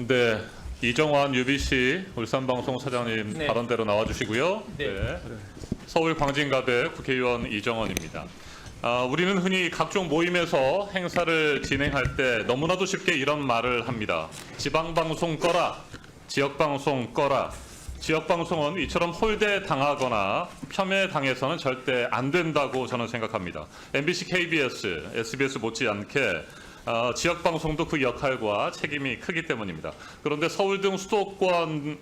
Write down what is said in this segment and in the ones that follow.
네, 이정환 UBC 울산방송 사장님 네. 발언대로 나와주시고요. 네. 서울 광진갑의 국회의원 이정원입니다. 우리는 흔히 각종 모임에서 행사를 진행할 때 너무나도 쉽게 이런 말을 합니다. 지방방송 꺼라, 지역방송 꺼라. 지역방송은 이처럼 홀대당하거나 폄훼당해서는 절대 안 된다고 저는 생각합니다. MBC, KBS, SBS 못지않게 지역방송도 그 역할과 책임이 크기 때문입니다. 그런데 서울 등 수도권의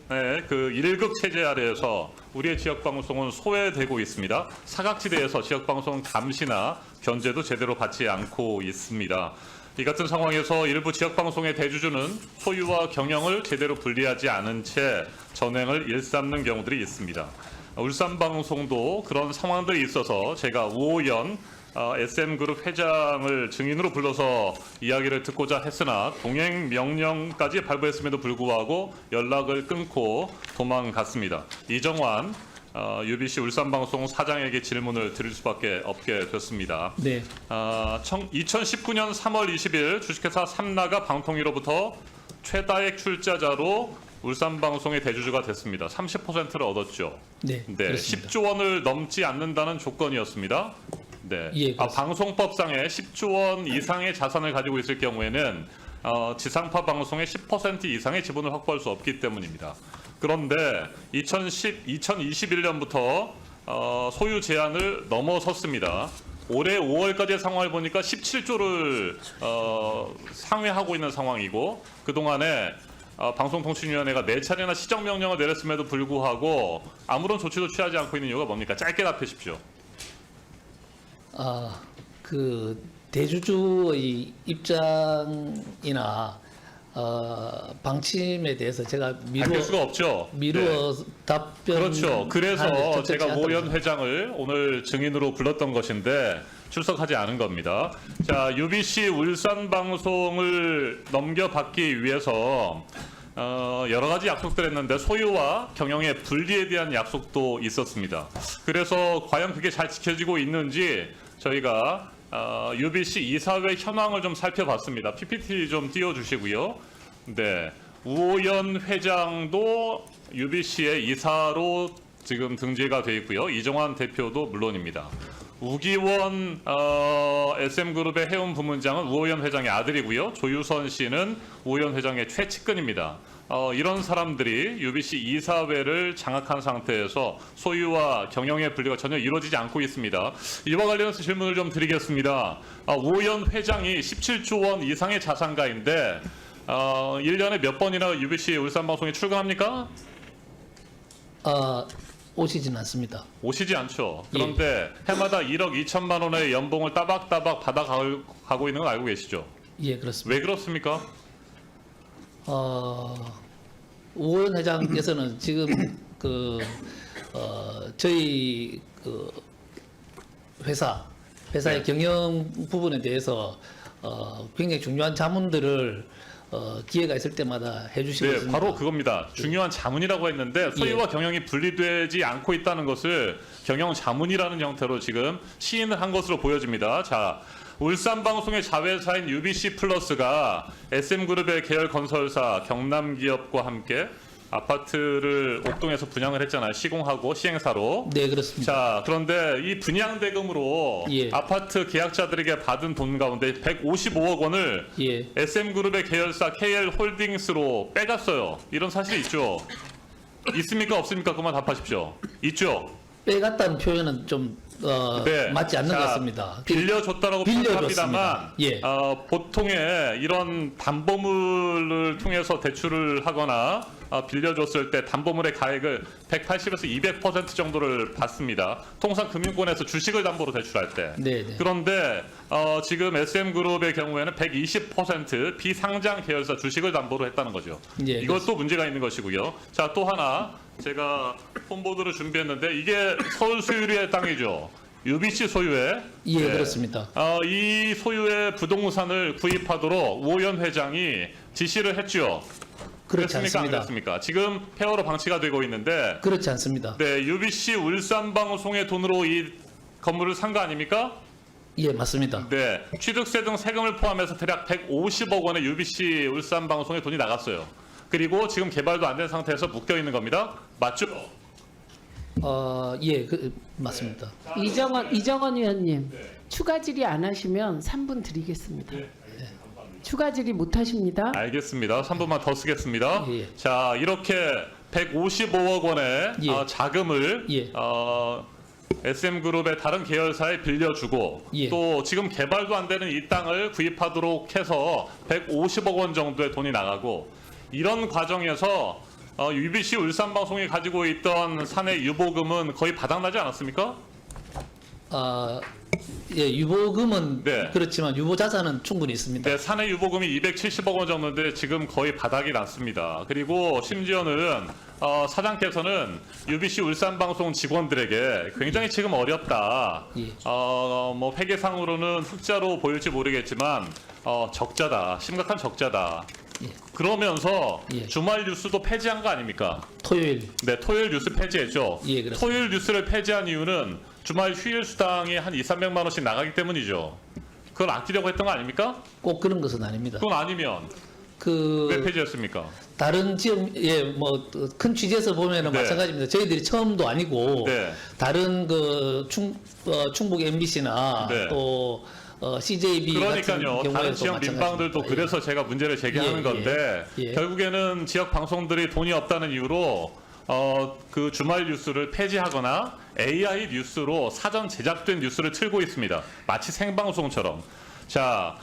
그 1급 체제 아래에서 우리의 지역방송은 소외되고 있습니다. 사각지대에서 지역방송 감시나 견제도 제대로 받지 않고 있습니다. 이 같은 상황에서 일부 지역방송의 대주주는 소유와 경영을 제대로 분리하지 않은 채 전횡을 일삼는 경우들이 있습니다. 울산방송도 그런 상황들이 있어서 제가 우호연 SM그룹 회장을 증인으로 불러서 이야기를 듣고자 했으나 동행 명령까지 발부했음에도 불구하고 연락을 끊고 도망갔습니다. 이정환 UBC 울산방송 사장에게 질문을 드릴 수밖에 없게 됐습니다. 네. 2019년 3월 20일 주식회사 삼나가 방통위로부터 최다액 출자자로 울산방송의 대주주가 됐습니다. 30%를 얻었죠. 네. 네, 그렇습니다. 10조 원을 넘지 않는다는 조건이었습니다. 네. 예, 그렇습니다. 방송법상에 10조 원 이상의 자산을 가지고 있을 경우에는 지상파 방송의 10% 이상의 지분을 확보할 수 없기 때문입니다. 그런데 2021년부터 소유 제한을 넘어섰습니다. 올해 5월까지의 상황을 보니까 17조를 상회하고 있는 상황이고 그동안에 방송통신위원회가 4차례나 시정명령을 내렸음에도 불구하고 아무런 조치도 취하지 않고 있는 이유가 뭡니까? 짧게 답해주십시오. 그 대주주의 입장이나 방침에 대해서 제가 밝힐 수가 없죠. 미루어 네. 답변. 그렇죠. 그래서 제가 우호연 회장을 오늘 증인으로 불렀던 것인데 출석하지 않은 겁니다. 자, UBC 울산 방송을 넘겨받기 위해서 여러 가지 약속들 했는데 소유와 경영의 분리에 대한 약속도 있었습니다. 그래서 과연 그게 잘 지켜지고 있는지 저희가 UBC 이사회 현황을 좀 살펴봤습니다. PPT 좀 띄워주시고요. 네, 우호연 회장도 UBC의 이사로 지금 등재가 돼 있고요. 이정환 대표도 물론입니다. 우기원 SM그룹의 해운 부문장은 우호연 회장의 아들이고요. 조유선 씨는 우호연 회장의 최측근입니다. 이런 사람들이 UBC 이사회를 장악한 상태에서 소유와 경영의 분리가 전혀 이루어지지 않고 있습니다. 이와 관련해서 질문을 좀 드리겠습니다. 우호연 회장이 17조 원 이상의 자산가인데 1년에 몇 번이나 UBC 울산방송에 출근합니까? 오시진 않습니다. 오시지 않죠. 그런데 해마다 1억 2천만 원의 연봉을 따박따박 받아가고 있는 건 알고 계시죠? 예, 그렇습니다. 왜 그렇습니까? 우호연 회장께서는 지금 저희 회사의 네. 경영 부분에 대해서 굉장히 중요한 자문들을 기회가 있을 때마다 해주시고 네, 있습니다. 바로 그겁니다. 중요한 자문이라고 했는데 소유와 경영이 분리되지 않고 있다는 것을 경영 자문이라는 형태로 지금 시인을 한 것으로 보여집니다. 자, 울산방송의 자회사인 UBC 플러스가 SM그룹의 계열 건설사 경남기업과 함께 아파트를 옥동에서 분양을 했잖아요. 시공하고 시행사로. 네, 그렇습니다. 자, 그런데 이 분양 대금으로 예. 아파트 계약자들에게 받은 돈 가운데 155억 원을 예, SM그룹의 계열사 KL홀딩스로 빼갔어요. 이런 사실이 있죠? 있습니까? 없습니까? 그만 답하십시오. 있죠? 빼갔다는 표현은 좀 네. 맞지 않는 자, 것 같습니다. 빌려줬다라고 빌려줬습니다. 표현합니다만 예. 보통의 이런 담보물을 통해서 대출을 하거나 빌려줬을 때 담보물의 가액을 180에서 200% 정도를 받습니다. 통상 금융권에서 주식을 담보로 대출할 때. 네, 네. 그런데 지금 SM그룹의 경우에는 120% 비상장 계열사 주식을 담보로 했다는 거죠. 예, 이것도 문제가 있는 것이고요. 자, 또 하나 제가 폰보드를 준비했는데 이게 서울 수유리의 땅이죠. UBC 소유의. 예, 네. 그렇습니다. 이 소유의 부동산을 구입하도록 우호연 회장이 지시를 했죠. 그렇지 그랬습니까? 안 않습니다. 그랬습니까? 지금 폐허로 방치가 되고 있는데 그렇지 않습니다. 네, UBC 울산방송의 돈으로 이 건물을 산 거 아닙니까? 예, 맞습니다. 네, 취득세 등 세금을 포함해서 대략 150억 원의 UBC 울산방송에 돈이 나갔어요. 그리고 지금 개발도 안 된 상태에서 묶여 있는 겁니다. 맞죠? 예, 맞습니다. 이정원 의원님, 네. 추가 질의 안 하시면 3분 드리겠습니다. 네, 알겠습니다. 감사합니다. 추가 질의 못 하십니다. 알겠습니다. 3분만 더 쓰겠습니다. 예. 자, 이렇게 155억 원의 예. 자금을 예. SM그룹의 다른 계열사에 빌려주고 예. 또 지금 개발도 안 되는 이 땅을 구입하도록 해서 150억 원 정도의 돈이 나가고 이런 과정에서 UBC 울산방송이 가지고 있던 사내 유보금은 거의 바닥나지 않았습니까? 예, 유보금은 네. 그렇지만 유보 자산은 충분히 있습니다. 네, 사내 유보금이 270억 원 정도인데 지금 거의 바닥이 났습니다. 그리고 심지어는 사장께서는 UBC 울산방송 직원들에게 굉장히 지금 어렵다. 예. 뭐 회계상으로는 흑자로 보일지 모르겠지만 적자다, 심각한 적자다. 예. 그러면서 예. 주말 뉴스도 폐지한 거 아닙니까? 토요일. 네, 토요일 뉴스 폐지했죠. 예, 그렇습니다. 토요일 뉴스를 폐지한 이유는 주말 휴일 수당이 한 200~300만 원씩 나가기 때문이죠. 그걸 아끼려고 했던 거 아닙니까? 꼭 그런 것은 아닙니다. 그건 아니면 왜 그 폐지했습니까? 다른 지역 뭐 큰 취지에서 보면은 네. 마찬가지입니다. 저희들이 처음도 아니고 네. 다른 그 충북 MBC나 네. 또 CJB 같은 그러니까요. 다른 경우에도 지역 민방들도 마찬가지입니다. 그래서 제가 문제를 제기하는 예, 건데 예. 결국에는 지역 방송들이 돈이 없다는 이유로 그 주말 뉴스를 폐지하거나 AI 뉴스로 사전 제작된 뉴스를 틀고 있습니다. 마치 생방송처럼. 자,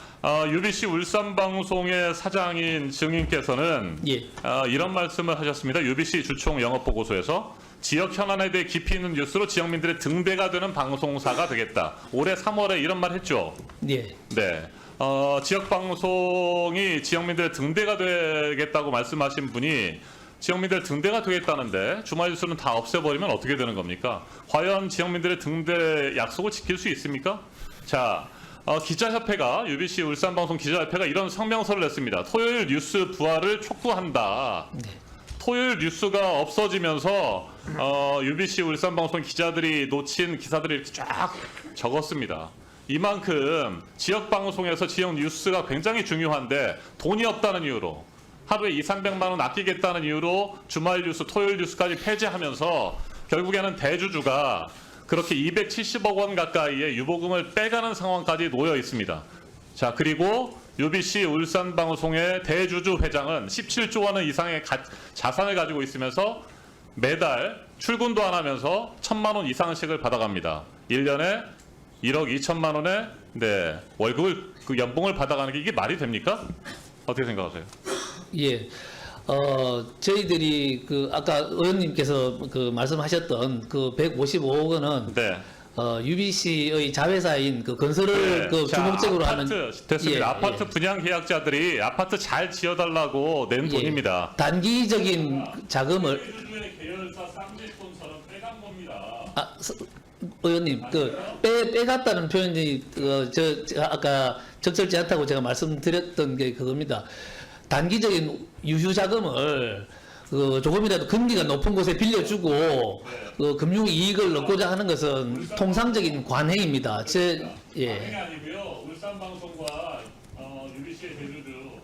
UBC 울산방송의 사장인 증인께서는 예. 이런 말씀을 하셨습니다. UBC 주총 영업보고서에서 지역 현안에 대해 깊이 있는 뉴스로 지역민들의 등대가 되는 방송사가 되겠다. 올해 3월에 이런 말 했죠. 예. 네. 지역 방송이 지역민들의 등대가 되겠다고 말씀하신 분이 지역민들의 등대가 되겠다는데 주말 뉴스는 다 없애버리면 어떻게 되는 겁니까? 과연 지역민들의 등대 약속을 지킬 수 있습니까? 자, 기자협회가 UBC 울산방송 기자협회가 이런 성명서를 냈습니다. 토요일 뉴스 부활을 촉구한다. 네. 토요일 뉴스가 없어지면서 UBC 울산방송 기자들이 놓친 기사들을 이렇게 쫙 적었습니다. 이만큼 지역 방송에서 지역 뉴스가 굉장히 중요한데 돈이 없다는 이유로 하루에 200~300만 원 아끼겠다는 이유로 주말 뉴스, 토요일 뉴스까지 폐지하면서 결국에는 대주주가 그렇게 270억 원 가까이의 유보금을 빼가는 상황까지 놓여 있습니다. 자, 그리고 UBC 울산방송의 대주주 회장은 17조 원 이상의 자산을 가지고 있으면서 매달 출근도 안 하면서 1,000만 원 이상씩을 받아갑니다. 1년에 1억 2천만 원의 월급을 그 연봉을 받아가는 게 이게 말이 됩니까? 어떻게 생각하세요? 예. 저희들이 그 아까 의원님께서 그 말씀하셨던 그 155억 원은 네. UBC의 자회사인 그 건설을 그 자, 주목적으로 아파트 하는 됐습니다. 예, 아파트 예. 분양 계약자들이 아파트 잘 지어달라고 낸 예. 돈입니다. 단기적인 자금을 대주주의 계열사 쌍짓돈처럼 빼간 겁니다. 의원님 그 빼갔다는 표현이 제가 아까 적절치 않다고 제가 말씀드렸던 게 그겁니다. 단기적인 유휴 자금을 그 조금이라도 금리가 높은 곳에 빌려주고 그 금융 이익을 얻고자 하는 것은 통상적인 관행입니다. 관행이 아니고요. 울산방송과 UBC의 대주주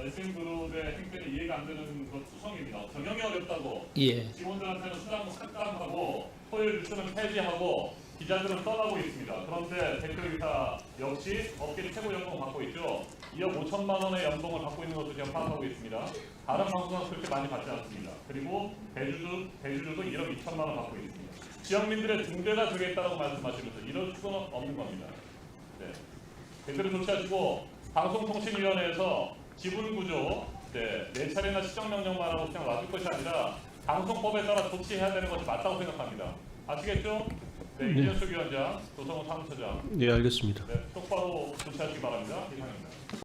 SM그룹의 행태는 이해가 안 되는 것 투성입니다. 경영이 어렵다고 예. 직원들한테는 수당 삭감하고 토요일 뉴스는 폐지하고 기자들은 떠나고 있습니다. 그런데 대표이사 역시 업계 최고 연봉 받고 있죠. 2억 5천만 원의 연봉을 받고 있는 것도 제가 파악하고 있습니다. 다른 방송은 그렇게 많이 받지 않습니다. 그리고 대주주도 1억 2천만 원 받고 있습니다. 지역민들의 등대가 되겠다고 말씀하시면서 이럴 수는 없는 겁니다. 네. 대표를 조치하시고 방송통신위원회에서 지분구조 네 차례나 시정명령만 하고 그냥 놔둘 것이 아니라 방송법에 따라 조치해야 되는 것이 맞다고 생각합니다. 아시겠죠? 네, 이준석 위원장, 조성우 사무처장, 네, 알겠습니다. 네, 똑바로 조치하시기 바랍니다. 이상입니다.